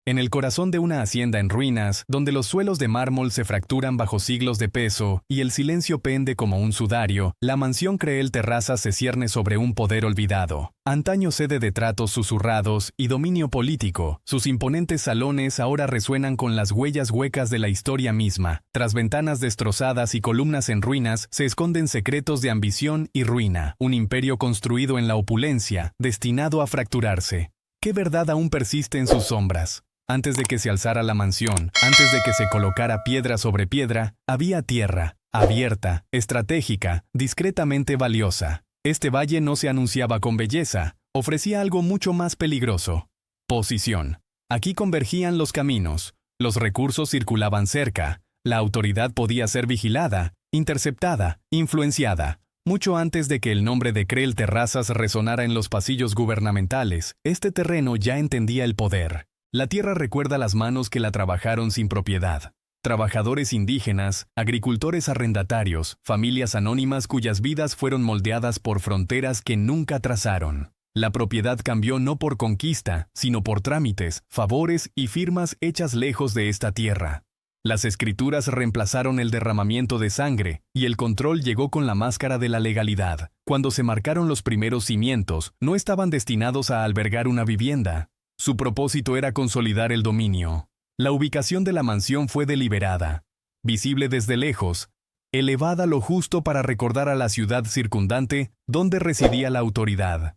En el corazón de una hacienda en ruinas, donde los suelos de mármol se fracturan bajo siglos de peso y el silencio pende como un sudario, la mansión Creel Terrazas se cierne sobre un poder olvidado. Antaño sede de tratos susurrados y dominio político, sus imponentes salones ahora resuenan con las huellas huecas de la historia misma. Tras ventanas destrozadas y columnas en ruinas, se esconden secretos de ambición y ruina. Un imperio construido en la opulencia, destinado a fracturarse. ¿Qué verdad aún persiste en sus sombras? Antes de que se alzara la mansión, antes de que se colocara piedra sobre piedra, había tierra, abierta, estratégica, discretamente valiosa. Este valle no se anunciaba con belleza, ofrecía algo mucho más peligroso. Posición. Aquí convergían los caminos, los recursos circulaban cerca, la autoridad podía ser vigilada, interceptada, influenciada. Mucho antes de que el nombre de Creel Terrazas resonara en los pasillos gubernamentales, este terreno ya entendía el poder. La tierra recuerda las manos que la trabajaron sin propiedad. Trabajadores indígenas, agricultores arrendatarios, familias anónimas cuyas vidas fueron moldeadas por fronteras que nunca trazaron. La propiedad cambió no por conquista, sino por trámites, favores y firmas hechas lejos de esta tierra. Las escrituras reemplazaron el derramamiento de sangre, y el control llegó con la máscara de la legalidad. Cuando se marcaron los primeros cimientos, no estaban destinados a albergar una vivienda. Su propósito era consolidar el dominio. La ubicación de la mansión fue deliberada, visible desde lejos, elevada lo justo para recordar a la ciudad circundante donde residía la autoridad.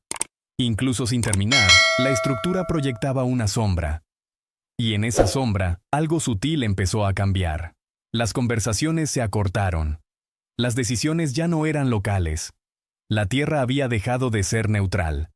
Incluso sin terminar, la estructura proyectaba una sombra. Y en esa sombra, algo sutil empezó a cambiar. Las conversaciones se acortaron. Las decisiones ya no eran locales. La tierra había dejado de ser neutral.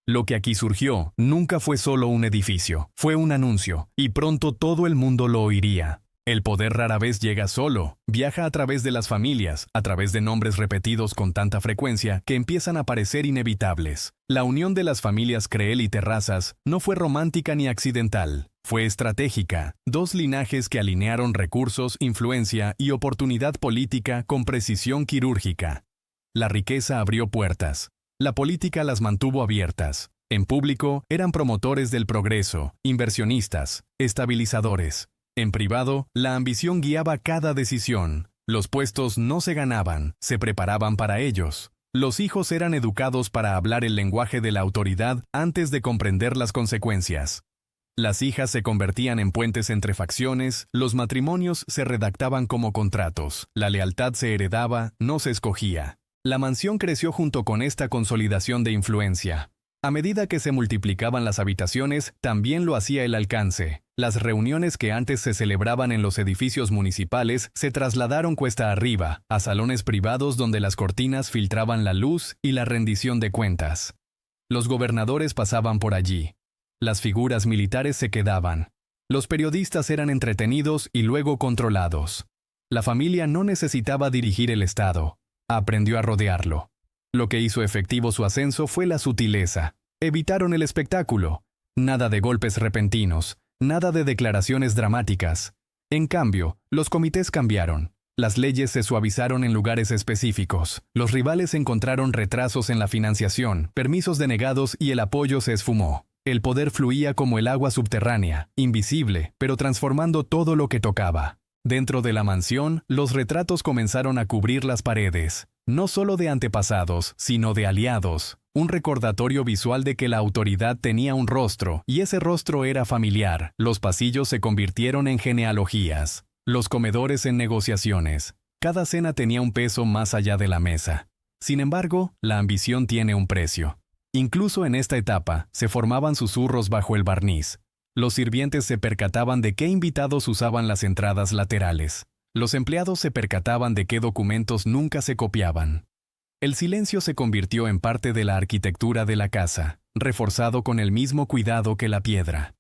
Lo que aquí surgió nunca fue solo un edificio, fue un anuncio, y pronto todo el mundo lo oiría. El poder rara vez llega solo, viaja a través de las familias, a través de nombres repetidos con tanta frecuencia que empiezan a parecer inevitables. La unión de las familias Creel y Terrazas no fue romántica ni accidental, fue estratégica. Dos linajes que alinearon recursos, influencia y oportunidad política con precisión quirúrgica. La riqueza abrió puertas. La política las mantuvo abiertas. En público, eran promotores del progreso, inversionistas, estabilizadores. En privado, la ambición guiaba cada decisión. Los puestos no se ganaban, se preparaban para ellos. Los hijos eran educados para hablar el lenguaje de la autoridad antes de comprender las consecuencias. Las hijas se convertían en puentes entre facciones, los matrimonios se redactaban como contratos, la lealtad se heredaba, no se escogía. La mansión creció junto con esta consolidación de influencia. A medida que se multiplicaban las habitaciones, también lo hacía el alcance. Las reuniones que antes se celebraban en los edificios municipales se trasladaron cuesta arriba, a salones privados donde las cortinas filtraban la luz y la rendición de cuentas. Los gobernadores pasaban por allí. Las figuras militares se quedaban. Los periodistas eran entretenidos y luego controlados. La familia no necesitaba dirigir el Estado. Aprendió a rodearlo. Lo que hizo efectivo su ascenso fue la sutileza. Evitaron el espectáculo. Nada de golpes repentinos, nada de declaraciones dramáticas. En cambio, los comités cambiaron. Las leyes se suavizaron en lugares específicos. Los rivales encontraron retrasos en la financiación, permisos denegados y el apoyo se esfumó. El poder fluía como el agua subterránea, invisible, pero transformando todo lo que tocaba. Dentro de la mansión, los retratos comenzaron a cubrir las paredes, no solo de antepasados, sino de aliados, un recordatorio visual de que la autoridad tenía un rostro, y ese rostro era familiar. Los pasillos se convirtieron en genealogías, los comedores en negociaciones. Cada cena tenía un peso más allá de la mesa. Sin embargo, la ambición tiene un precio. Incluso en esta etapa, se formaban susurros bajo el barniz. Los sirvientes se percataban de qué invitados usaban las entradas laterales. Los empleados se percataban de qué documentos nunca se copiaban. El silencio se convirtió en parte de la arquitectura de la casa, reforzado con el mismo cuidado que la piedra.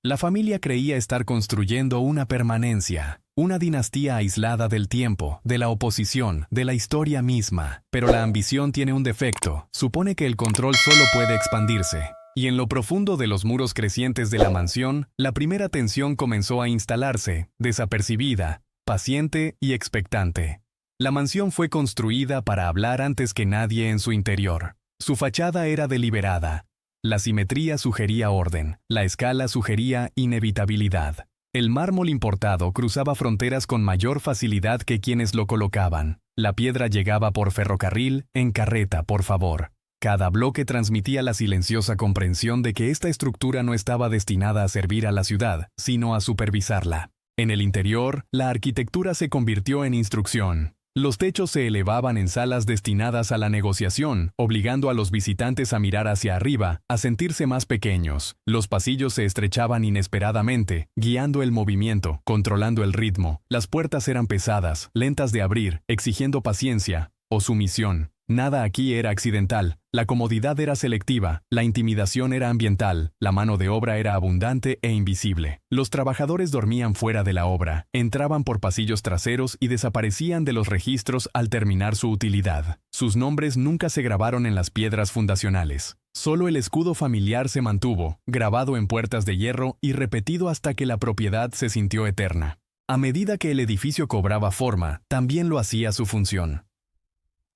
La familia creía estar construyendo una permanencia, una dinastía aislada del tiempo, de la oposición, de la historia misma. Pero la ambición tiene un defecto, supone que el control solo puede expandirse. Y en lo profundo de los muros crecientes de la mansión, la primera tensión comenzó a instalarse, desapercibida, paciente y expectante. La mansión fue construida para hablar antes que nadie en su interior. Su fachada era deliberada. La simetría sugería orden, la escala sugería inevitabilidad. El mármol importado cruzaba fronteras con mayor facilidad que quienes lo colocaban. La piedra llegaba por ferrocarril, en carreta, por favor. Cada bloque transmitía la silenciosa comprensión de que esta estructura no estaba destinada a servir a la ciudad, sino a supervisarla. En el interior, la arquitectura se convirtió en instrucción. Los techos se elevaban en salas destinadas a la negociación, obligando a los visitantes a mirar hacia arriba, a sentirse más pequeños. Los pasillos se estrechaban inesperadamente, guiando el movimiento, controlando el ritmo. Las puertas eran pesadas, lentas de abrir, exigiendo paciencia o sumisión. Nada aquí era accidental, la comodidad era selectiva, la intimidación era ambiental, la mano de obra era abundante e invisible. Los trabajadores dormían fuera de la obra, entraban por pasillos traseros y desaparecían de los registros al terminar su utilidad. Sus nombres nunca se grabaron en las piedras fundacionales. Solo el escudo familiar se mantuvo, grabado en puertas de hierro y repetido hasta que la propiedad se sintió eterna. A medida que el edificio cobraba forma, también lo hacía su función.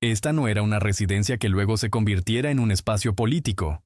Esta no era una residencia que luego se convirtiera en un espacio político.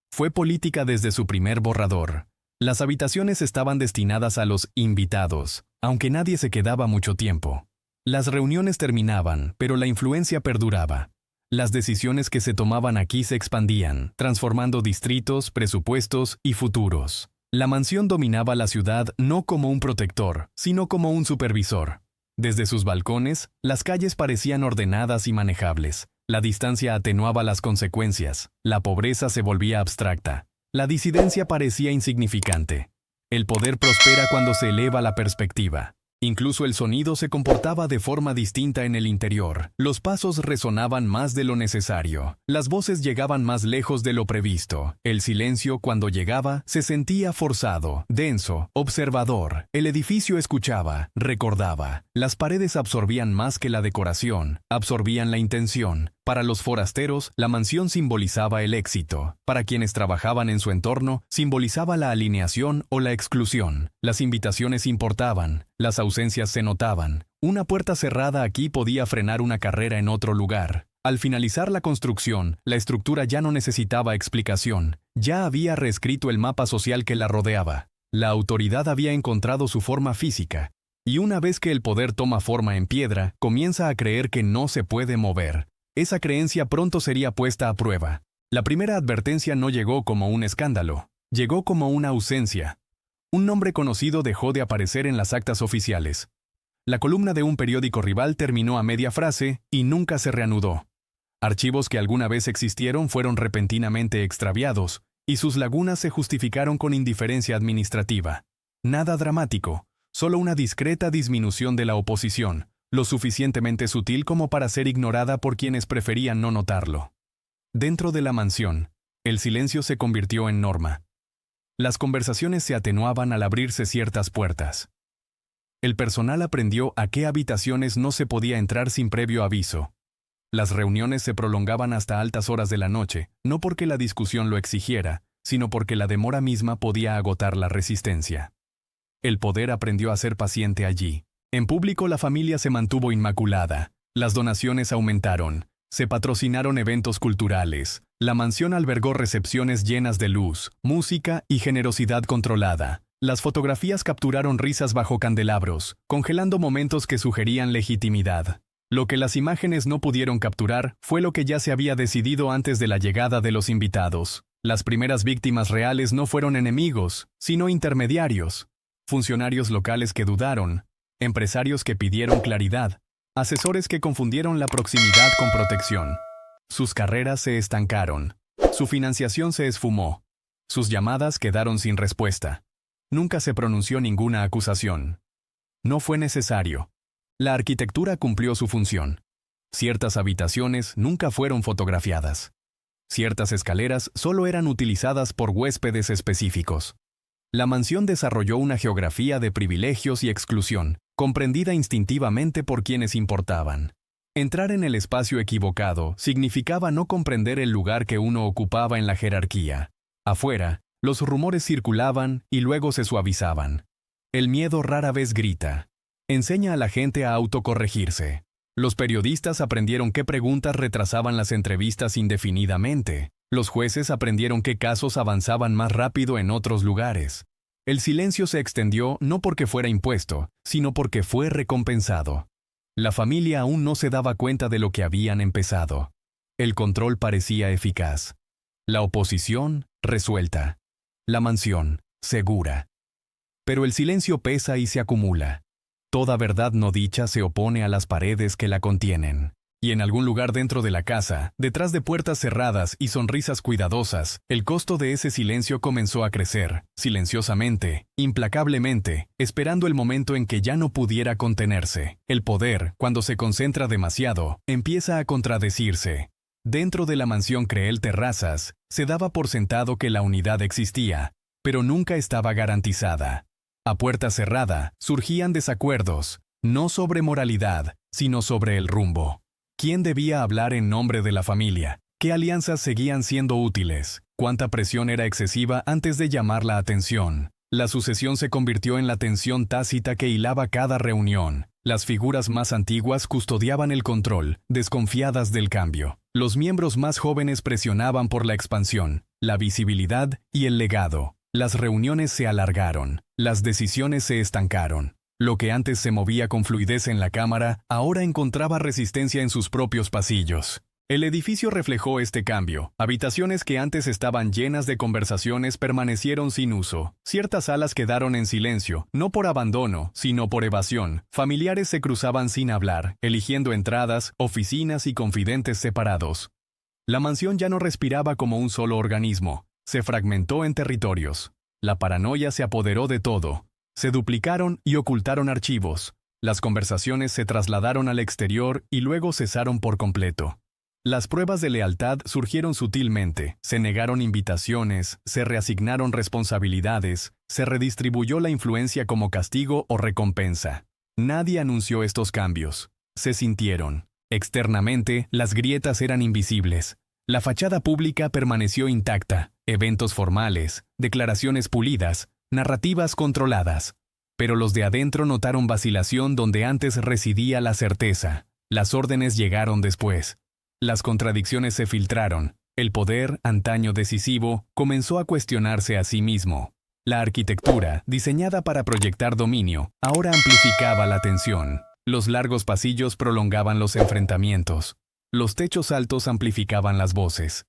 Fue política desde su primer borrador. Las habitaciones estaban destinadas a los invitados, aunque nadie se quedaba mucho tiempo. Las reuniones terminaban, pero la influencia perduraba. Las decisiones que se tomaban aquí se expandían, transformando distritos, presupuestos y futuros. La mansión dominaba la ciudad no como un protector, sino como un supervisor. Desde sus balcones, las calles parecían ordenadas y manejables. La distancia atenuaba las consecuencias. La pobreza se volvía abstracta. La disidencia parecía insignificante. El poder prospera cuando se eleva la perspectiva. Incluso el sonido se comportaba de forma distinta en el interior. Los pasos resonaban más de lo necesario. Las voces llegaban más lejos de lo previsto. El silencio, cuando llegaba, se sentía forzado, denso, observador. El edificio escuchaba, recordaba. Las paredes absorbían más que la decoración, absorbían la intención. Para los forasteros, la mansión simbolizaba el éxito. Para quienes trabajaban en su entorno, simbolizaba la alineación o la exclusión. Las invitaciones importaban, las ausencias se notaban. Una puerta cerrada aquí podía frenar una carrera en otro lugar. Al finalizar la construcción, la estructura ya no necesitaba explicación. Ya había reescrito el mapa social que la rodeaba. La autoridad había encontrado su forma física. Y una vez que el poder toma forma en piedra, comienza a creer que no se puede mover. Esa creencia pronto sería puesta a prueba. La primera advertencia no llegó como un escándalo, llegó como una ausencia. Un nombre conocido dejó de aparecer en las actas oficiales. La columna de un periódico rival terminó a media frase y nunca se reanudó. Archivos que alguna vez existieron fueron repentinamente extraviados, y sus lagunas se justificaron con indiferencia administrativa. Nada dramático, solo una discreta disminución de la oposición, lo suficientemente sutil como para ser ignorada por quienes preferían no notarlo. Dentro de la mansión, el silencio se convirtió en norma. Las conversaciones se atenuaban al abrirse ciertas puertas. El personal aprendió a qué habitaciones no se podía entrar sin previo aviso. Las reuniones se prolongaban hasta altas horas de la noche, no porque la discusión lo exigiera, sino porque la demora misma podía agotar la resistencia. El poder aprendió a ser paciente allí. En público la familia se mantuvo inmaculada. Las donaciones aumentaron. Se patrocinaron eventos culturales. La mansión albergó recepciones llenas de luz, música y generosidad controlada. Las fotografías capturaron risas bajo candelabros, congelando momentos que sugerían legitimidad. Lo que las imágenes no pudieron capturar fue lo que ya se había decidido antes de la llegada de los invitados. Las primeras víctimas reales no fueron enemigos, sino intermediarios. Funcionarios locales que dudaron. Empresarios que pidieron claridad, asesores que confundieron la proximidad con protección. Sus carreras se estancaron, su financiación se esfumó, sus llamadas quedaron sin respuesta. Nunca se pronunció ninguna acusación. No fue necesario. La arquitectura cumplió su función. Ciertas habitaciones nunca fueron fotografiadas. Ciertas escaleras solo eran utilizadas por huéspedes específicos. La mansión desarrolló una geografía de privilegios y exclusión, comprendida instintivamente por quienes importaban. Entrar en el espacio equivocado significaba no comprender el lugar que uno ocupaba en la jerarquía. Afuera, los rumores circulaban y luego se suavizaban. El miedo rara vez grita. Enseña a la gente a autocorregirse. Los periodistas aprendieron qué preguntas retrasaban las entrevistas indefinidamente. Los jueces aprendieron qué casos avanzaban más rápido en otros lugares. El silencio se extendió no porque fuera impuesto, sino porque fue recompensado. La familia aún no se daba cuenta de lo que habían empezado. El control parecía eficaz. La oposición, resuelta. La mansión, segura. Pero el silencio pesa y se acumula. Toda verdad no dicha se opone a las paredes que la contienen. Y en algún lugar dentro de la casa, detrás de puertas cerradas y sonrisas cuidadosas, el costo de ese silencio comenzó a crecer, silenciosamente, implacablemente, esperando el momento en que ya no pudiera contenerse. El poder, cuando se concentra demasiado, empieza a contradecirse. Dentro de la mansión Creel Terrazas, se daba por sentado que la unidad existía, pero nunca estaba garantizada. A puerta cerrada, surgían desacuerdos, no sobre moralidad, sino sobre el rumbo. ¿Quién debía hablar en nombre de la familia? ¿Qué alianzas seguían siendo útiles? ¿Cuánta presión era excesiva antes de llamar la atención? La sucesión se convirtió en la tensión tácita que hilaba cada reunión. Las figuras más antiguas custodiaban el control, desconfiadas del cambio. Los miembros más jóvenes presionaban por la expansión, la visibilidad y el legado. Las reuniones se alargaron, las decisiones se estancaron. Lo que antes se movía con fluidez en la cámara, ahora encontraba resistencia en sus propios pasillos. El edificio reflejó este cambio. Habitaciones que antes estaban llenas de conversaciones permanecieron sin uso. Ciertas salas quedaron en silencio, no por abandono, sino por evasión. Familiares se cruzaban sin hablar, eligiendo entradas, oficinas y confidentes separados. La mansión ya no respiraba como un solo organismo. Se fragmentó en territorios. La paranoia se apoderó de todo. Se duplicaron y ocultaron archivos. Las conversaciones se trasladaron al exterior y luego cesaron por completo. Las pruebas de lealtad surgieron sutilmente, se negaron invitaciones, se reasignaron responsabilidades, se redistribuyó la influencia como castigo o recompensa. Nadie anunció estos cambios. Se sintieron. Externamente, las grietas eran invisibles. La fachada pública permaneció intacta, eventos formales, declaraciones pulidas, narrativas controladas. Pero los de adentro notaron vacilación donde antes residía la certeza. Las órdenes llegaron después. Las contradicciones se filtraron. El poder, antaño decisivo, comenzó a cuestionarse a sí mismo. La arquitectura, diseñada para proyectar dominio, ahora amplificaba la tensión. Los largos pasillos prolongaban los enfrentamientos. Los techos altos amplificaban las voces.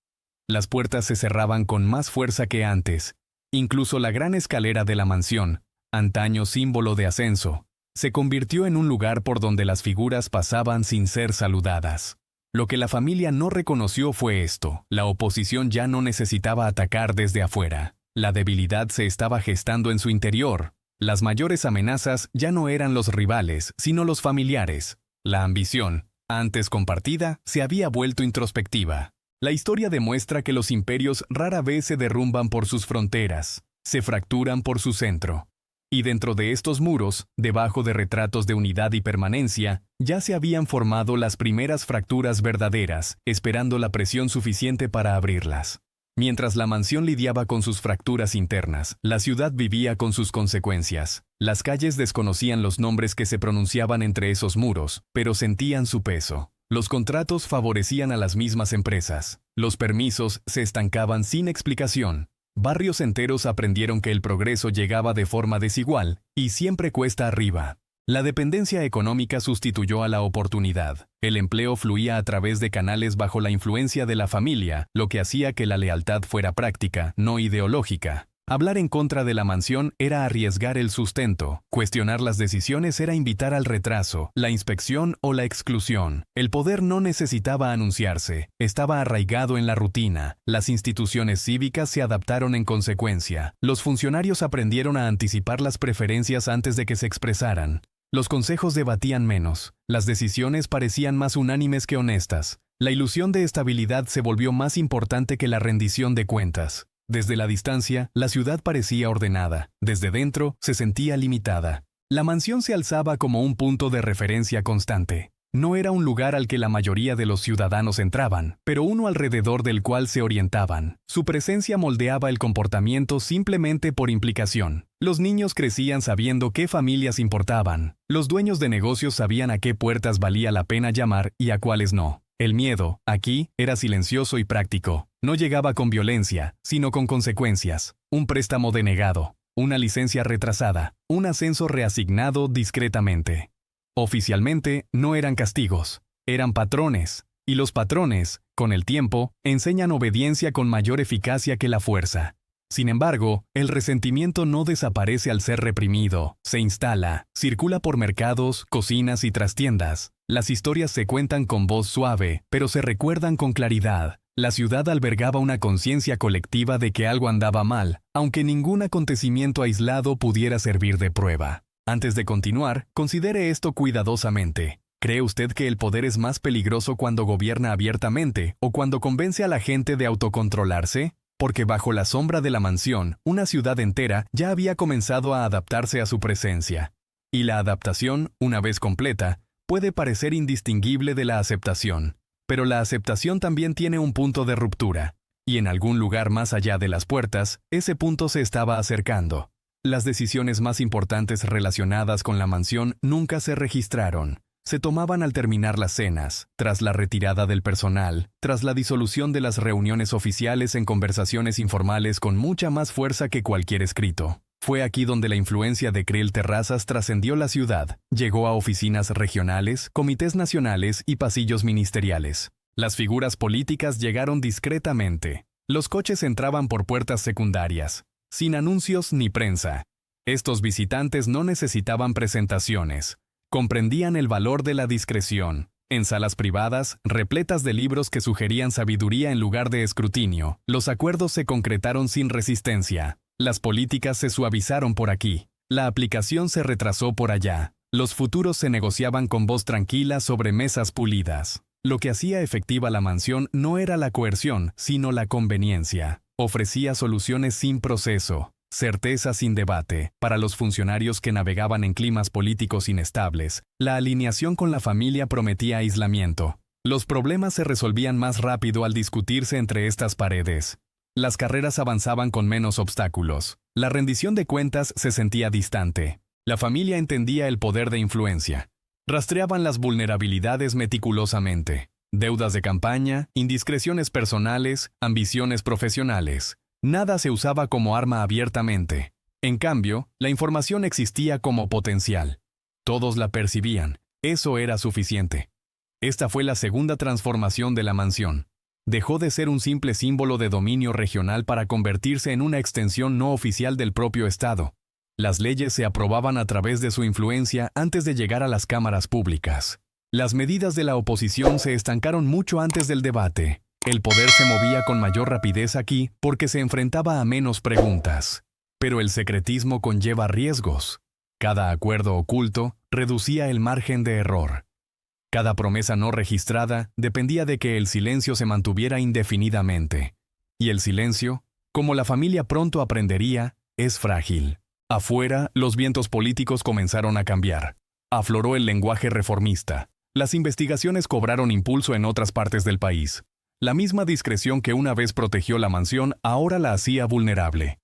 Las puertas se cerraban con más fuerza que antes. Incluso la gran escalera de la mansión, antaño símbolo de ascenso, se convirtió en un lugar por donde las figuras pasaban sin ser saludadas. Lo que la familia no reconoció fue esto: la oposición ya no necesitaba atacar desde afuera. La debilidad se estaba gestando en su interior. Las mayores amenazas ya no eran los rivales, sino los familiares. La ambición, antes compartida, se había vuelto introspectiva. La historia demuestra que los imperios rara vez se derrumban por sus fronteras, se fracturan por su centro. Y dentro de estos muros, debajo de retratos de unidad y permanencia, ya se habían formado las primeras fracturas verdaderas, esperando la presión suficiente para abrirlas. Mientras la mansión lidiaba con sus fracturas internas, la ciudad vivía con sus consecuencias. Las calles desconocían los nombres que se pronunciaban entre esos muros, pero sentían su peso. Los contratos favorecían a las mismas empresas. Los permisos se estancaban sin explicación. Barrios enteros aprendieron que el progreso llegaba de forma desigual y siempre cuesta arriba. La dependencia económica sustituyó a la oportunidad. El empleo fluía a través de canales bajo la influencia de la familia, lo que hacía que la lealtad fuera práctica, no ideológica. Hablar en contra de la mansión era arriesgar el sustento. Cuestionar las decisiones era invitar al retraso, la inspección o la exclusión. El poder no necesitaba anunciarse, estaba arraigado en la rutina. Las instituciones cívicas se adaptaron en consecuencia. Los funcionarios aprendieron a anticipar las preferencias antes de que se expresaran. Los consejos debatían menos. Las decisiones parecían más unánimes que honestas. La ilusión de estabilidad se volvió más importante que la rendición de cuentas. Desde la distancia, la ciudad parecía ordenada. Desde dentro, se sentía limitada. La mansión se alzaba como un punto de referencia constante. No era un lugar al que la mayoría de los ciudadanos entraban, pero uno alrededor del cual se orientaban. Su presencia moldeaba el comportamiento simplemente por implicación. Los niños crecían sabiendo qué familias importaban. Los dueños de negocios sabían a qué puertas valía la pena llamar y a cuáles no. El miedo, aquí, era silencioso y práctico. No llegaba con violencia, sino con consecuencias. Un préstamo denegado, una licencia retrasada, un ascenso reasignado discretamente. Oficialmente, no eran castigos, eran patrones, y los patrones, con el tiempo, enseñan obediencia con mayor eficacia que la fuerza. Sin embargo, el resentimiento no desaparece al ser reprimido, se instala, circula por mercados, cocinas y trastiendas. Las historias se cuentan con voz suave, pero se recuerdan con claridad. La ciudad albergaba una conciencia colectiva de que algo andaba mal, aunque ningún acontecimiento aislado pudiera servir de prueba. Antes de continuar, considere esto cuidadosamente. ¿Cree usted que el poder es más peligroso cuando gobierna abiertamente o cuando convence a la gente de autocontrolarse? Porque bajo la sombra de la mansión, una ciudad entera ya había comenzado a adaptarse a su presencia. Y la adaptación, una vez completa, puede parecer indistinguible de la aceptación. Pero la aceptación también tiene un punto de ruptura. Y en algún lugar más allá de las puertas, ese punto se estaba acercando. Las decisiones más importantes relacionadas con la mansión nunca se registraron. Se tomaban al terminar las cenas, tras la retirada del personal, tras la disolución de las reuniones oficiales en conversaciones informales con mucha más fuerza que cualquier escrito. Fue aquí donde la influencia de Creel Terrazas trascendió la ciudad, llegó a oficinas regionales, comités nacionales y pasillos ministeriales. Las figuras políticas llegaron discretamente. Los coches entraban por puertas secundarias, sin anuncios ni prensa. Estos visitantes no necesitaban presentaciones. Comprendían el valor de la discreción. En salas privadas, repletas de libros que sugerían sabiduría en lugar de escrutinio, los acuerdos se concretaron sin resistencia. Las políticas se suavizaron por aquí. La aplicación se retrasó por allá. Los futuros se negociaban con voz tranquila sobre mesas pulidas. Lo que hacía efectiva la mansión no era la coerción, sino la conveniencia. Ofrecía soluciones sin proceso. Certeza sin debate. Para los funcionarios que navegaban en climas políticos inestables, la alineación con la familia prometía aislamiento. Los problemas se resolvían más rápido al discutirse entre estas paredes. Las carreras avanzaban con menos obstáculos. La rendición de cuentas se sentía distante. La familia entendía el poder de influencia. Rastreaban las vulnerabilidades meticulosamente. Deudas de campaña, indiscreciones personales, ambiciones profesionales. Nada se usaba como arma abiertamente. En cambio, la información existía como potencial. Todos la percibían. Eso era suficiente. Esta fue la segunda transformación de la mansión. Dejó de ser un simple símbolo de dominio regional para convertirse en una extensión no oficial del propio Estado. Las leyes se aprobaban a través de su influencia antes de llegar a las cámaras públicas. Las medidas de la oposición se estancaron mucho antes del debate. El poder se movía con mayor rapidez aquí porque se enfrentaba a menos preguntas. Pero el secretismo conlleva riesgos. Cada acuerdo oculto reducía el margen de error. Cada promesa no registrada dependía de que el silencio se mantuviera indefinidamente. Y el silencio, como la familia pronto aprendería, es frágil. Afuera, los vientos políticos comenzaron a cambiar. Afloró el lenguaje reformista. Las investigaciones cobraron impulso en otras partes del país. La misma discreción que una vez protegió la mansión ahora la hacía vulnerable.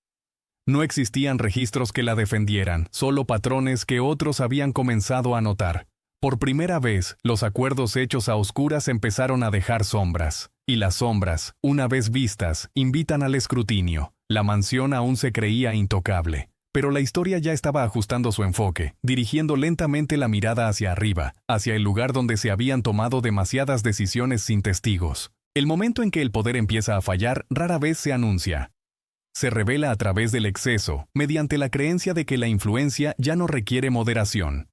No existían registros que la defendieran, solo patrones que otros habían comenzado a notar. Por primera vez, los acuerdos hechos a oscuras empezaron a dejar sombras. Y las sombras, una vez vistas, invitan al escrutinio. La mansión aún se creía intocable. Pero la historia ya estaba ajustando su enfoque, dirigiendo lentamente la mirada hacia arriba, hacia el lugar donde se habían tomado demasiadas decisiones sin testigos. El momento en que el poder empieza a fallar rara vez se anuncia. Se revela a través del exceso, mediante la creencia de que la influencia ya no requiere moderación.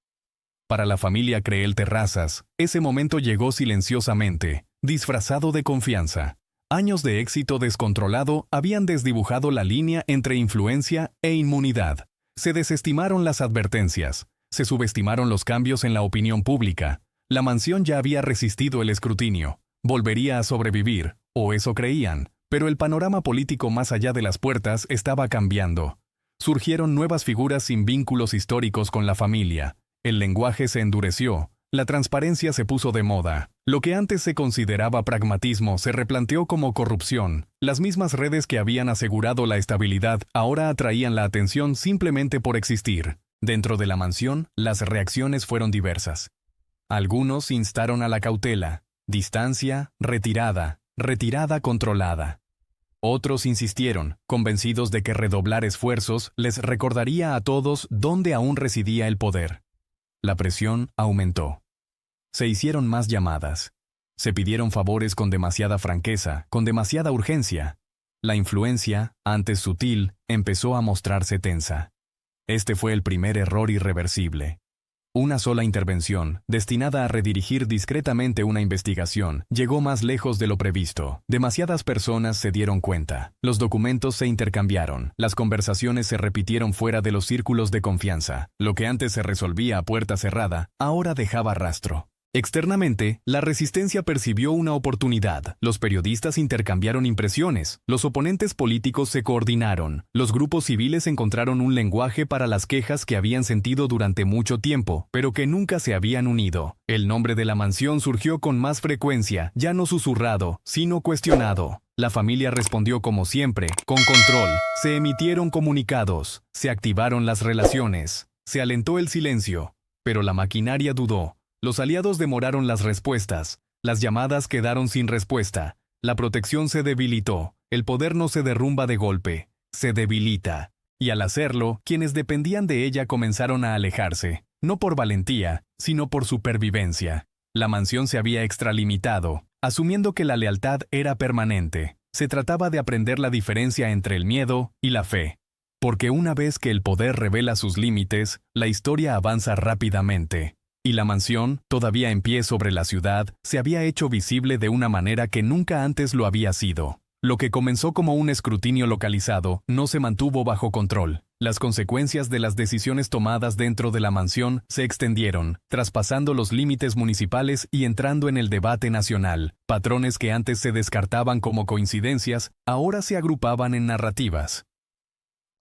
Para la familia Creel Terrazas, ese momento llegó silenciosamente, disfrazado de confianza. Años de éxito descontrolado habían desdibujado la línea entre influencia e inmunidad. Se desestimaron las advertencias, se subestimaron los cambios en la opinión pública. La mansión ya había resistido el escrutinio. Volvería a sobrevivir, o eso creían, pero el panorama político más allá de las puertas estaba cambiando. Surgieron nuevas figuras sin vínculos históricos con la familia. El lenguaje se endureció, La transparencia se puso de moda. Lo que antes se consideraba pragmatismo se replanteó como corrupción. Las mismas redes que habían asegurado la estabilidad ahora atraían la atención simplemente por existir. Dentro de la mansión, las reacciones fueron diversas. Algunos instaron a la cautela, distancia, retirada, retirada controlada. Otros insistieron, convencidos de que redoblar esfuerzos les recordaría a todos dónde aún residía el poder. La presión aumentó. Se hicieron más llamadas. Se pidieron favores con demasiada franqueza, con demasiada urgencia. La influencia, antes sutil, empezó a mostrarse tensa. Este fue el primer error irreversible. Una sola intervención, destinada a redirigir discretamente una investigación, llegó más lejos de lo previsto. Demasiadas personas se dieron cuenta. Los documentos se intercambiaron. Las conversaciones se repitieron fuera de los círculos de confianza. Lo que antes se resolvía a puerta cerrada, ahora dejaba rastro. Externamente, la resistencia percibió una oportunidad. Los periodistas intercambiaron impresiones, los oponentes políticos se coordinaron, los grupos civiles encontraron un lenguaje para las quejas que habían sentido durante mucho tiempo, pero que nunca se habían unido. El nombre de la mansión surgió con más frecuencia, ya no susurrado, sino cuestionado. La familia respondió como siempre, con control. Se emitieron comunicados, se activaron las relaciones, se alentó el silencio, pero la maquinaria dudó. Los aliados demoraron las respuestas, las llamadas quedaron sin respuesta, la protección se debilitó, el poder no se derrumba de golpe, se debilita. Y al hacerlo, quienes dependían de ella comenzaron a alejarse, no por valentía, sino por supervivencia. La mansión se había extralimitado, asumiendo que la lealtad era permanente. Se trataba de aprender la diferencia entre el miedo y la fe. Porque una vez que el poder revela sus límites, la historia avanza rápidamente. Y la mansión, todavía en pie sobre la ciudad, se había hecho visible de una manera que nunca antes lo había sido. Lo que comenzó como un escrutinio localizado, no se mantuvo bajo control. Las consecuencias de las decisiones tomadas dentro de la mansión se extendieron, traspasando los límites municipales y entrando en el debate nacional. Patrones que antes se descartaban como coincidencias, ahora se agrupaban en narrativas.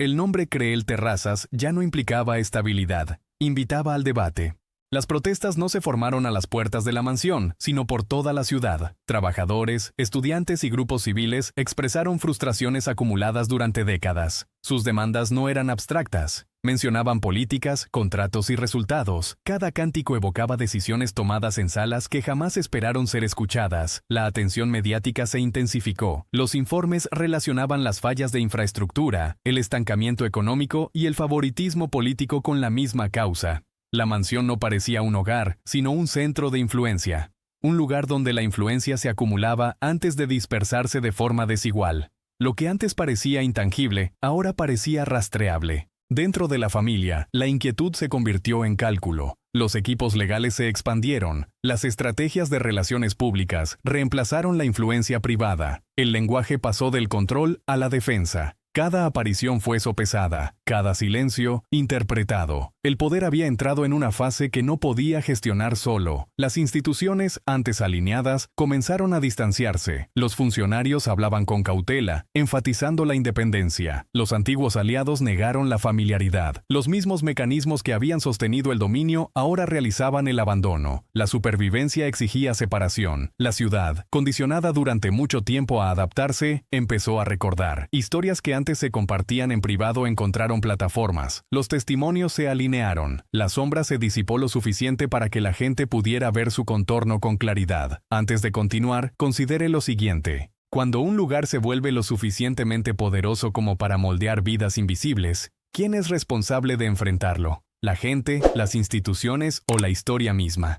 El nombre Creel Terrazas ya no implicaba estabilidad, invitaba al debate. Las protestas no se formaron a las puertas de la mansión, sino por toda la ciudad. Trabajadores, estudiantes y grupos civiles expresaron frustraciones acumuladas durante décadas. Sus demandas no eran abstractas. Mencionaban políticas, contratos y resultados. Cada cántico evocaba decisiones tomadas en salas que jamás esperaron ser escuchadas. La atención mediática se intensificó. Los informes relacionaban las fallas de infraestructura, el estancamiento económico y el favoritismo político con la misma causa. La mansión no parecía un hogar, sino un centro de influencia. Un lugar donde la influencia se acumulaba antes de dispersarse de forma desigual. Lo que antes parecía intangible, ahora parecía rastreable. Dentro de la familia, la inquietud se convirtió en cálculo. Los equipos legales se expandieron. Las estrategias de relaciones públicas reemplazaron la influencia privada. El lenguaje pasó del control a la defensa. Cada aparición fue sopesada, cada silencio interpretado. El poder había entrado en una fase que no podía gestionar solo. Las instituciones, antes alineadas, comenzaron a distanciarse. Los funcionarios hablaban con cautela, enfatizando la independencia. Los antiguos aliados negaron la familiaridad. Los mismos mecanismos que habían sostenido el dominio ahora realizaban el abandono. La supervivencia exigía separación. La ciudad, condicionada durante mucho tiempo a adaptarse, empezó a recordar. Historias que antes se compartían en privado encontraron plataformas. Los testimonios se alinearon. La sombra se disipó lo suficiente para que la gente pudiera ver su contorno con claridad. Antes de continuar, considere lo siguiente. Cuando un lugar se vuelve lo suficientemente poderoso como para moldear vidas invisibles, ¿quién es responsable de enfrentarlo? ¿La gente, las instituciones o la historia misma?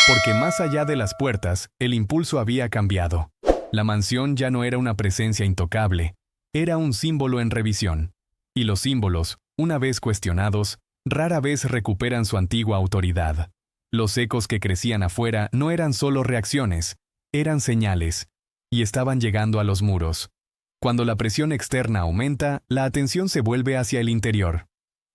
Porque más allá de las puertas, el impulso había cambiado. La mansión ya no era una presencia intocable. Era un símbolo en revisión. Y los símbolos, una vez cuestionados, rara vez recuperan su antigua autoridad. Los ecos que crecían afuera no eran solo reacciones, eran señales, y estaban llegando a los muros. Cuando la presión externa aumenta, la atención se vuelve hacia el interior.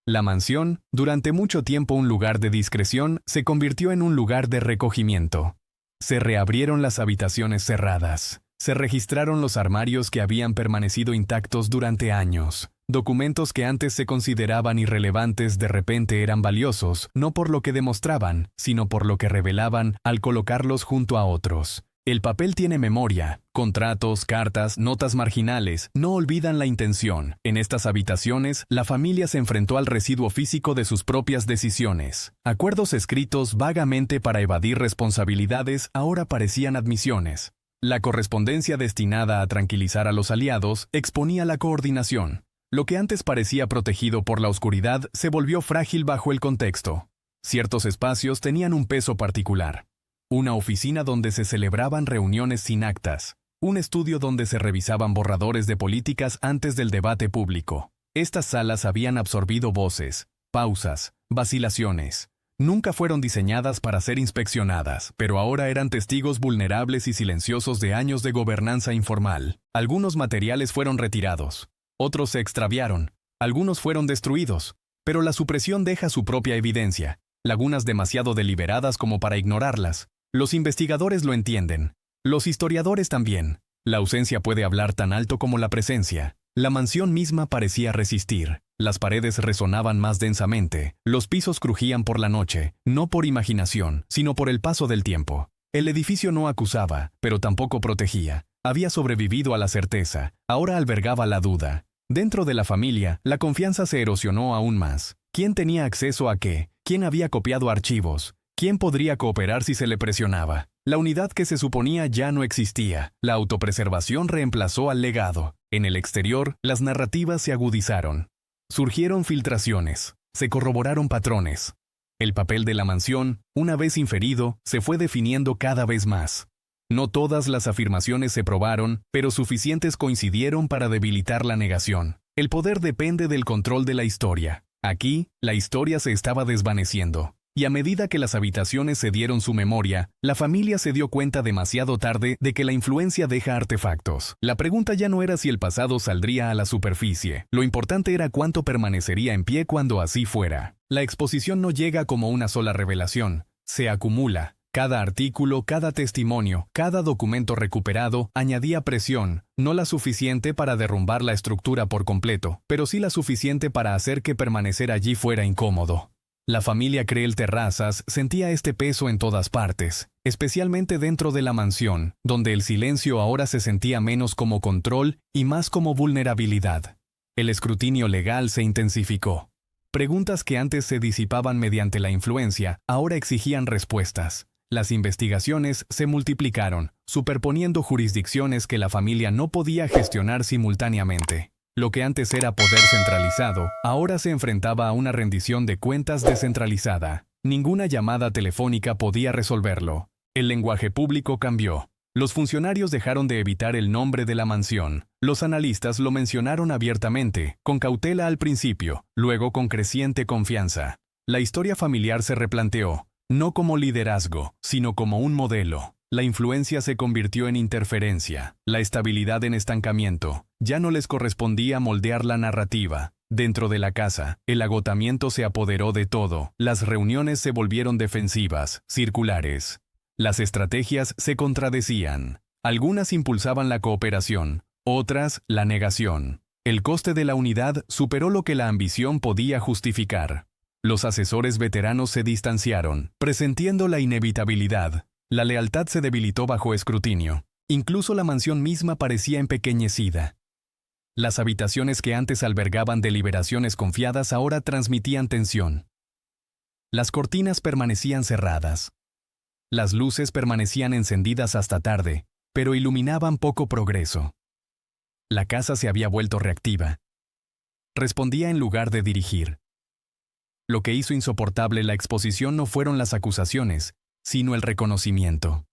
La mansión, durante mucho tiempo un lugar de discreción, se convirtió en un lugar de recogimiento. Se reabrieron las habitaciones cerradas. Se registraron los armarios que habían permanecido intactos durante años. Documentos que antes se consideraban irrelevantes de repente eran valiosos, no por lo que demostraban, sino por lo que revelaban al colocarlos junto a otros. El papel tiene memoria. Contratos, cartas, notas marginales, no olvidan la intención. En estas habitaciones, la familia se enfrentó al residuo físico de sus propias decisiones. Acuerdos escritos vagamente para evadir responsabilidades ahora parecían admisiones. La correspondencia destinada a tranquilizar a los aliados exponía la coordinación. Lo que antes parecía protegido por la oscuridad se volvió frágil bajo el contexto. Ciertos espacios tenían un peso particular. Una oficina donde se celebraban reuniones sin actas. Un estudio donde se revisaban borradores de políticas antes del debate público. Estas salas habían absorbido voces, pausas, vacilaciones. Nunca fueron diseñadas para ser inspeccionadas, pero ahora eran testigos vulnerables y silenciosos de años de gobernanza informal. Algunos materiales fueron retirados. Otros se extraviaron, algunos fueron destruidos, pero la supresión deja su propia evidencia, lagunas demasiado deliberadas como para ignorarlas. Los investigadores lo entienden, los historiadores también. La ausencia puede hablar tan alto como la presencia. La mansión misma parecía resistir, las paredes resonaban más densamente, los pisos crujían por la noche, no por imaginación, sino por el paso del tiempo. El edificio no acusaba, pero tampoco protegía. Había sobrevivido a la certeza, ahora albergaba la duda. Dentro de la familia, la confianza se erosionó aún más. ¿Quién tenía acceso a qué? ¿Quién había copiado archivos? ¿Quién podría cooperar si se le presionaba? La unidad que se suponía ya no existía. La autopreservación reemplazó al legado. En el exterior, las narrativas se agudizaron. Surgieron filtraciones. Se corroboraron patrones. El papel de la mansión, una vez inferido, se fue definiendo cada vez más. No todas las afirmaciones se probaron, pero suficientes coincidieron para debilitar la negación. El poder depende del control de la historia. Aquí, la historia se estaba desvaneciendo. Y a medida que las habitaciones cedieron su memoria, la familia se dio cuenta demasiado tarde de que la influencia deja artefactos. La pregunta ya no era si el pasado saldría a la superficie. Lo importante era cuánto permanecería en pie cuando así fuera. La exposición no llega como una sola revelación. Se acumula. Cada artículo, cada testimonio, cada documento recuperado añadía presión, no la suficiente para derrumbar la estructura por completo, pero sí la suficiente para hacer que permanecer allí fuera incómodo. La familia Creel Terrazas sentía este peso en todas partes, especialmente dentro de la mansión, donde el silencio ahora se sentía menos como control y más como vulnerabilidad. El escrutinio legal se intensificó. Preguntas que antes se disipaban mediante la influencia, ahora exigían respuestas. Las investigaciones se multiplicaron, superponiendo jurisdicciones que la familia no podía gestionar simultáneamente. Lo que antes era poder centralizado, ahora se enfrentaba a una rendición de cuentas descentralizada. Ninguna llamada telefónica podía resolverlo. El lenguaje público cambió. Los funcionarios dejaron de evitar el nombre de la mansión. Los analistas lo mencionaron abiertamente, con cautela al principio, luego con creciente confianza. La historia familiar se replanteó. No como liderazgo, sino como un modelo. La influencia se convirtió en interferencia, la estabilidad en estancamiento. Ya no les correspondía moldear la narrativa. Dentro de la casa, el agotamiento se apoderó de todo. Las reuniones se volvieron defensivas, circulares. Las estrategias se contradecían. Algunas impulsaban la cooperación, otras la negación. El coste de la unidad superó lo que la ambición podía justificar. Los asesores veteranos se distanciaron, presintiendo la inevitabilidad. La lealtad se debilitó bajo escrutinio. Incluso la mansión misma parecía empequeñecida. Las habitaciones que antes albergaban deliberaciones confiadas ahora transmitían tensión. Las cortinas permanecían cerradas. Las luces permanecían encendidas hasta tarde, pero iluminaban poco progreso. La casa se había vuelto reactiva. Respondía en lugar de dirigir. Lo que hizo insoportable la exposición no fueron las acusaciones, sino el reconocimiento.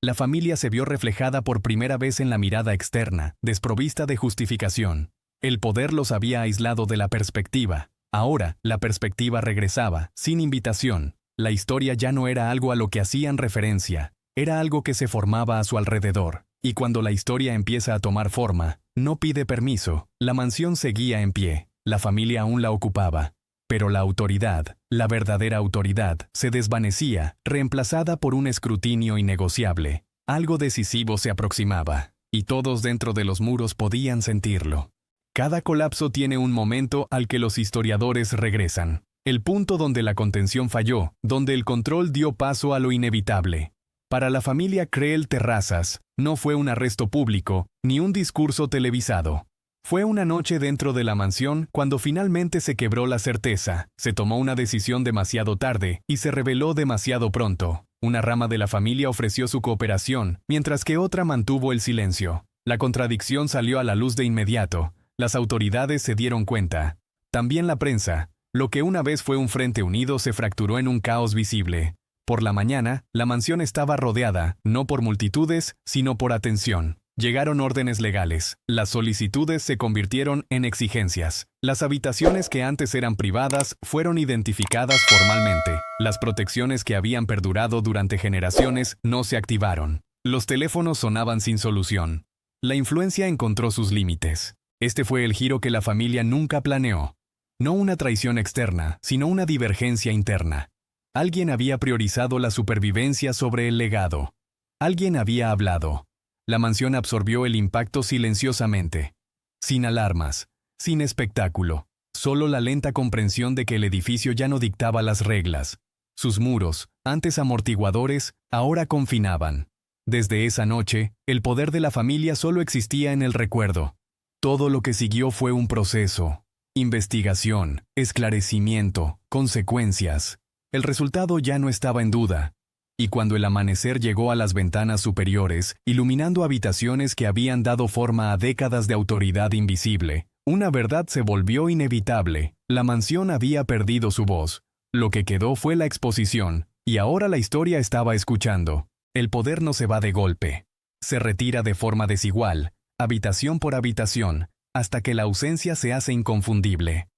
La familia se vio reflejada por primera vez en la mirada externa, desprovista de justificación. El poder los había aislado de la perspectiva. Ahora, la perspectiva regresaba, sin invitación. La historia ya no era algo a lo que hacían referencia, era algo que se formaba a su alrededor. Y cuando la historia empieza a tomar forma, no pide permiso. La mansión seguía en pie, la familia aún la ocupaba. Pero la autoridad, la verdadera autoridad, se desvanecía, reemplazada por un escrutinio innegociable. Algo decisivo se aproximaba, y todos dentro de los muros podían sentirlo. Cada colapso tiene un momento al que los historiadores regresan. El punto donde la contención falló, donde el control dio paso a lo inevitable. Para la familia Creel Terrazas, no fue un arresto público, ni un discurso televisado. Fue una noche dentro de la mansión cuando finalmente se quebró la certeza, se tomó una decisión demasiado tarde y se reveló demasiado pronto. Una rama de la familia ofreció su cooperación, mientras que otra mantuvo el silencio. La contradicción salió a la luz de inmediato. Las autoridades se dieron cuenta. También la prensa. Lo que una vez fue un frente unido se fracturó en un caos visible. Por la mañana, la mansión estaba rodeada, no por multitudes, sino por atención. Llegaron órdenes legales. Las solicitudes se convirtieron en exigencias. Las habitaciones que antes eran privadas fueron identificadas formalmente. Las protecciones que habían perdurado durante generaciones no se activaron. Los teléfonos sonaban sin solución. La influencia encontró sus límites. Este fue el giro que la familia nunca planeó. No una traición externa, sino una divergencia interna. Alguien había priorizado la supervivencia sobre el legado. Alguien había hablado. La mansión absorbió el impacto silenciosamente. Sin alarmas, sin espectáculo. Solo la lenta comprensión de que el edificio ya no dictaba las reglas. Sus muros, antes amortiguadores, ahora confinaban. Desde esa noche, el poder de la familia solo existía en el recuerdo. Todo lo que siguió fue un proceso. Investigación, esclarecimiento, consecuencias. El resultado ya no estaba en duda. Y cuando el amanecer llegó a las ventanas superiores, iluminando habitaciones que habían dado forma a décadas de autoridad invisible, una verdad se volvió inevitable. La mansión había perdido su voz. Lo que quedó fue la exposición, y ahora la historia estaba escuchando. El poder no se va de golpe. Se retira de forma desigual, habitación por habitación, hasta que la ausencia se hace inconfundible.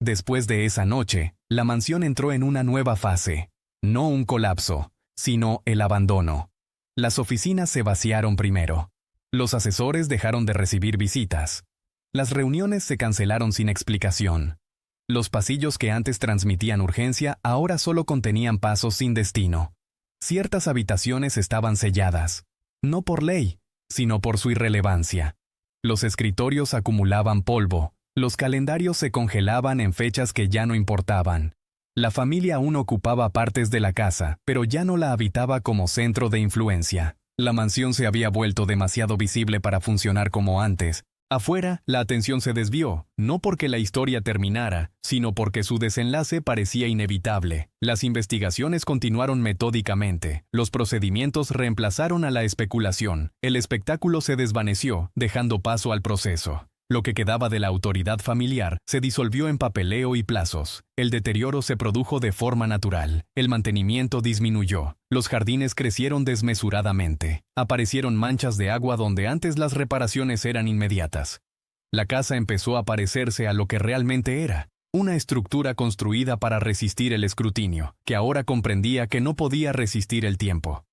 Después de esa noche, la mansión entró en una nueva fase. No un colapso, sino el abandono. Las oficinas se vaciaron primero. Los asesores dejaron de recibir visitas. Las reuniones se cancelaron sin explicación. Los pasillos que antes transmitían urgencia ahora solo contenían pasos sin destino. Ciertas habitaciones estaban selladas, no por ley, sino por su irrelevancia. Los escritorios acumulaban polvo, los calendarios se congelaban en fechas que ya no importaban. La familia aún ocupaba partes de la casa, pero ya no la habitaba como centro de influencia. La mansión se había vuelto demasiado visible para funcionar como antes. Afuera, la atención se desvió, no porque la historia terminara, sino porque su desenlace parecía inevitable. Las investigaciones continuaron metódicamente, los procedimientos reemplazaron a la especulación, el espectáculo se desvaneció, dejando paso al proceso. Lo que quedaba de la autoridad familiar se disolvió en papeleo y plazos. El deterioro se produjo de forma natural. El mantenimiento disminuyó. Los jardines crecieron desmesuradamente. Aparecieron manchas de agua donde antes las reparaciones eran inmediatas. La casa empezó a parecerse a lo que realmente era. Una estructura construida para resistir el escrutinio, que ahora comprendía que no podía resistir el tiempo.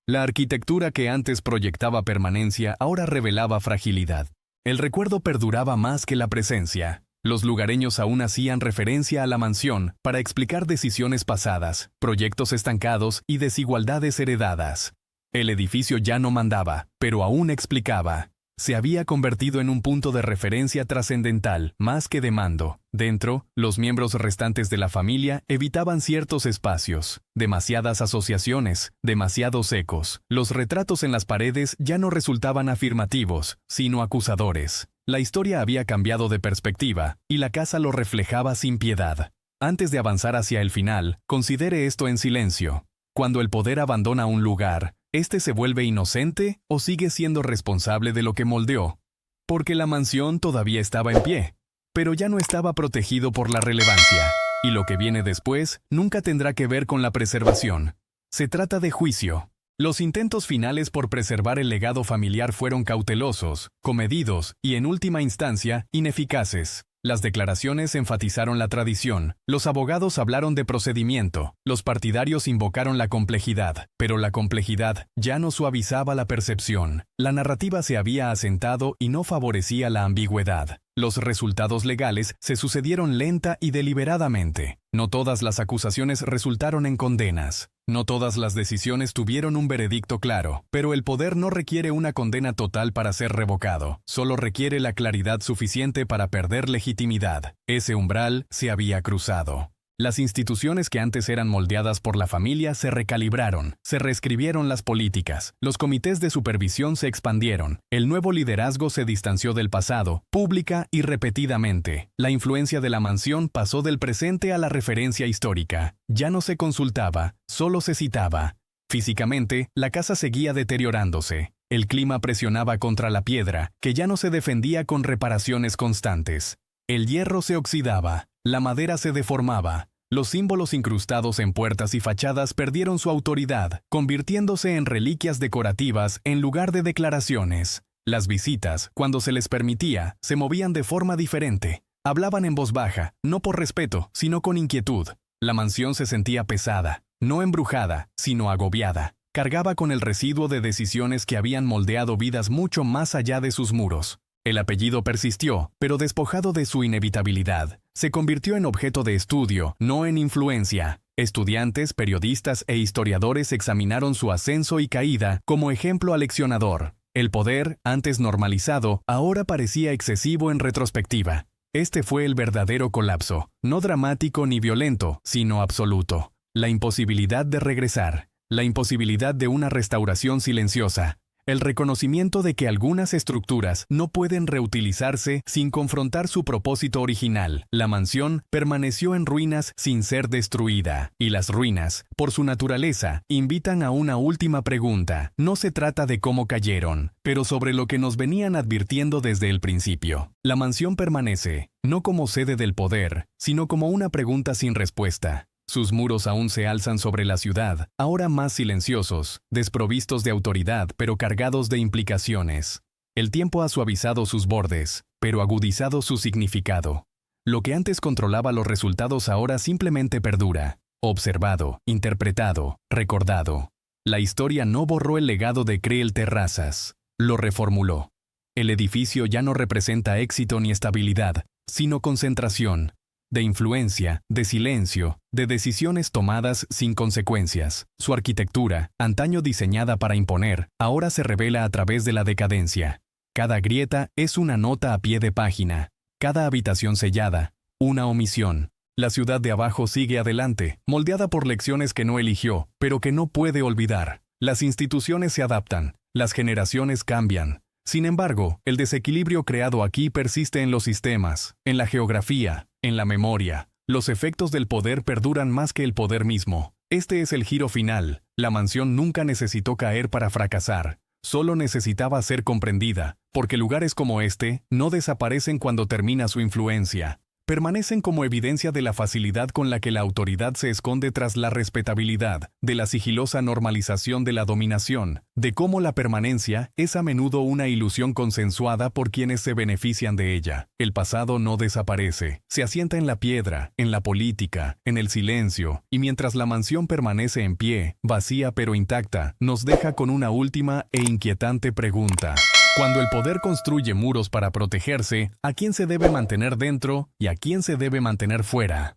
La arquitectura que antes proyectaba permanencia ahora revelaba fragilidad. El recuerdo perduraba más que la presencia. Los lugareños aún hacían referencia a la mansión para explicar decisiones pasadas, proyectos estancados y desigualdades heredadas. El edificio ya no mandaba, pero aún explicaba. Se había convertido en un punto de referencia trascendental, más que de mando. Dentro, los miembros restantes de la familia evitaban ciertos espacios. Demasiadas asociaciones, demasiados ecos. Los retratos en las paredes ya no resultaban afirmativos, sino acusadores. La historia había cambiado de perspectiva, y la casa lo reflejaba sin piedad. Antes de avanzar hacia el final, considere esto en silencio. Cuando el poder abandona un lugar, ¿este se vuelve inocente o sigue siendo responsable de lo que moldeó? Porque la mansión todavía estaba en pie, pero ya no estaba protegido por la relevancia, y lo que viene después nunca tendrá que ver con la preservación. Se trata de juicio. Los intentos finales por preservar el legado familiar fueron cautelosos, comedidos y, en última instancia, ineficaces. Las declaraciones enfatizaron la tradición, los abogados hablaron de procedimiento, los partidarios invocaron la complejidad, pero la complejidad ya no suavizaba la percepción. La narrativa se había asentado y no favorecía la ambigüedad. Los resultados legales se sucedieron lenta y deliberadamente. No todas las acusaciones resultaron en condenas. No todas las decisiones tuvieron un veredicto claro, pero el poder no requiere una condena total para ser revocado. Solo requiere la claridad suficiente para perder legitimidad. Ese umbral se había cruzado. Las instituciones que antes eran moldeadas por la familia se recalibraron, se reescribieron las políticas, los comités de supervisión se expandieron, el nuevo liderazgo se distanció del pasado, pública y repetidamente. La influencia de la mansión pasó del presente a la referencia histórica. Ya no se consultaba, solo se citaba. Físicamente, la casa seguía deteriorándose. El clima presionaba contra la piedra, que ya no se defendía con reparaciones constantes. El hierro se oxidaba, la madera se deformaba. Los símbolos incrustados en puertas y fachadas perdieron su autoridad, convirtiéndose en reliquias decorativas en lugar de declaraciones. Las visitas, cuando se les permitía, se movían de forma diferente. Hablaban en voz baja, no por respeto, sino con inquietud. La mansión se sentía pesada, no embrujada, sino agobiada. Cargaba con el residuo de decisiones que habían moldeado vidas mucho más allá de sus muros. El apellido persistió, pero despojado de su inevitabilidad. Se convirtió en objeto de estudio, no en influencia. Estudiantes, periodistas e historiadores examinaron su ascenso y caída como ejemplo aleccionador. El poder, antes normalizado, ahora parecía excesivo en retrospectiva. Este fue el verdadero colapso, no dramático ni violento, sino absoluto. La imposibilidad de regresar, la imposibilidad de una restauración silenciosa. El reconocimiento de que algunas estructuras no pueden reutilizarse sin confrontar su propósito original. La mansión permaneció en ruinas sin ser destruida, y las ruinas, por su naturaleza, invitan a una última pregunta. No se trata de cómo cayeron, pero sobre lo que nos venían advirtiendo desde el principio. La mansión permanece, no como sede del poder, sino como una pregunta sin respuesta. Sus muros aún se alzan sobre la ciudad, ahora más silenciosos, desprovistos de autoridad pero cargados de implicaciones. El tiempo ha suavizado sus bordes, pero agudizado su significado. Lo que antes controlaba los resultados ahora simplemente perdura, observado, interpretado, recordado. La historia no borró el legado de Creel Terrazas, lo reformuló. El edificio ya no representa éxito ni estabilidad, sino concentración. De influencia, de silencio, de decisiones tomadas sin consecuencias. Su arquitectura, antaño diseñada para imponer, ahora se revela a través de la decadencia. Cada grieta es una nota a pie de página. Cada habitación sellada, una omisión. La ciudad de abajo sigue adelante, moldeada por lecciones que no eligió, pero que no puede olvidar. Las instituciones se adaptan, las generaciones cambian. Sin embargo, el desequilibrio creado aquí persiste en los sistemas, en la geografía, en la memoria. Los efectos del poder perduran más que el poder mismo. Este es el giro final. La mansión nunca necesitó caer para fracasar. Solo necesitaba ser comprendida, porque lugares como este no desaparecen cuando termina su influencia. Permanecen como evidencia de la facilidad con la que la autoridad se esconde tras la respetabilidad, de la sigilosa normalización de la dominación, de cómo la permanencia es a menudo una ilusión consensuada por quienes se benefician de ella. El pasado no desaparece, se asienta en la piedra, en la política, en el silencio, y mientras la mansión permanece en pie, vacía pero intacta, nos deja con una última e inquietante pregunta. Cuando el poder construye muros para protegerse, ¿a quién se debe mantener dentro y a quién se debe mantener fuera?